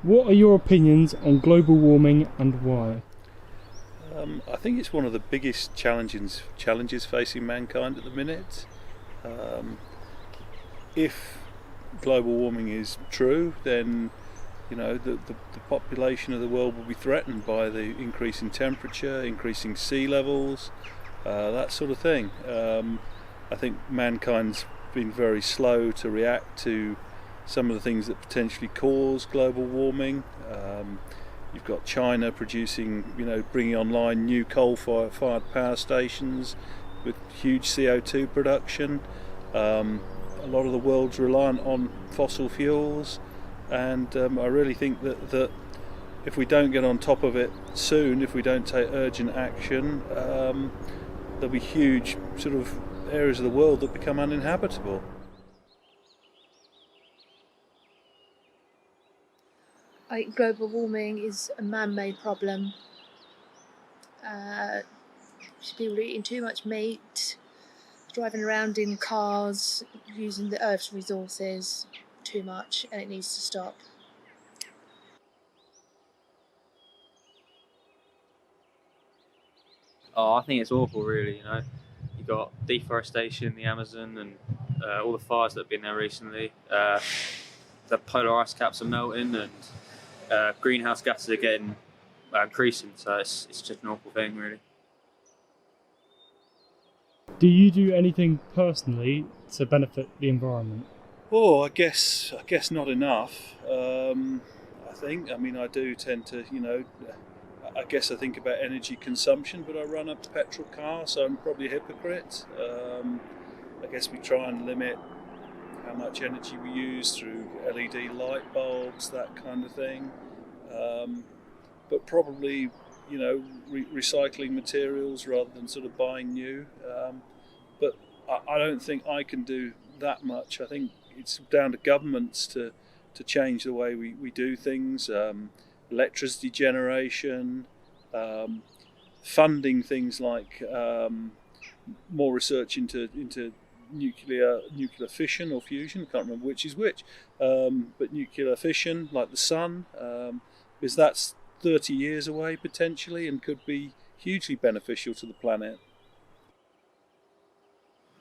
What are your opinions on global warming and why? I think it's one of the biggest challenges facing mankind at the minute. Um, if global warming is true, then the population of the world will be threatened by the increase in temperature, increasing sea levels, that sort of thing. I think mankind's been very slow to react to some of the things that potentially cause global warming. You've got China producing, bringing online new coal-fired power stations with huge CO2 production. A lot of the world's reliant on fossil fuels, and I really think that if we don't get on top of it soon, if we don't take urgent action, there'll be huge sort of areas of the world that become uninhabitable. I think global warming is a man-made problem. People are eating too much meat, driving around in cars, using the Earth's resources too much, and it needs to stop. Oh, I think it's awful, really. You've got deforestation in the Amazon and all the fires that have been there recently. The polar ice caps are melting and greenhouse gases are getting increasing. So it's just an awful thing, really. Do you do anything personally to benefit the environment? Oh, I guess not enough. I think. I mean, I do tend to, I guess I think about energy consumption, but I run a petrol car, so I'm probably a hypocrite. I guess we try and limit how much energy we use through LED light bulbs, that kind of thing. But probably, recycling materials rather than sort of buying new. But I don't think I can do that much. I think it's down to governments to change the way we do things. Electricity generation, funding things like more research into nuclear fission or fusion. I can't remember which is which, but nuclear fission, like the sun, because that's 30 years away potentially and could be hugely beneficial to the planet.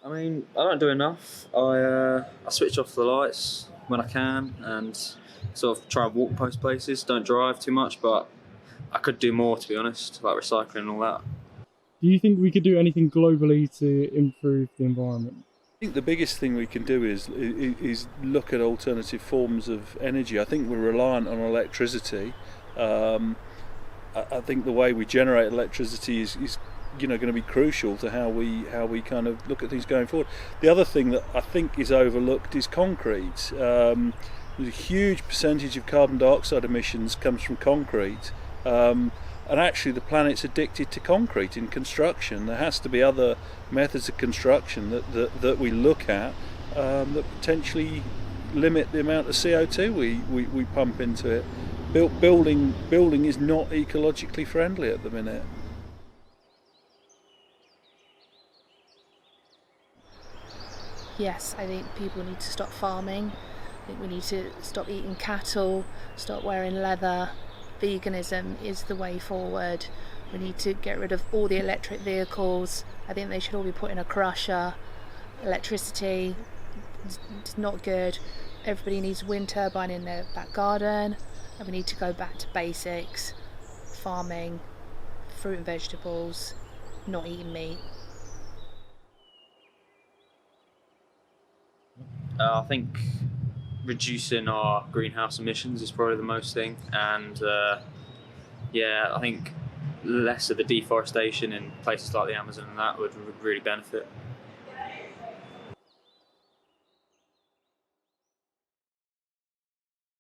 I mean, I don't do enough. I switch off the lights when I can and sort of try and walk most places. Don't drive too much, but I could do more, to be honest, like recycling and all that. Do you think we could do anything globally to improve the environment? I think the biggest thing we can do is look at alternative forms of energy. I think we're reliant on electricity. I think the way we generate electricity is going to be crucial to how we kind of look at things going forward. The other thing that I think is overlooked is concrete. There's a huge percentage of carbon dioxide emissions comes from concrete, and actually the planet's addicted to concrete in construction. There has to be other methods of construction that we look at that potentially limit the amount of CO2 we pump into it. Building is not ecologically friendly at the minute. Yes, I think people need to stop farming. I think we need to stop eating cattle, stop wearing leather. Veganism is the way forward. We need to get rid of all the electric vehicles. I think they should all be put in a crusher. Electricity is not good. Everybody needs wind turbine in their back garden. And we need to go back to basics. Farming, fruit and vegetables, not eating meat. I think reducing our greenhouse emissions is probably the most thing, and I think less of the deforestation in places like the Amazon and that would really benefit.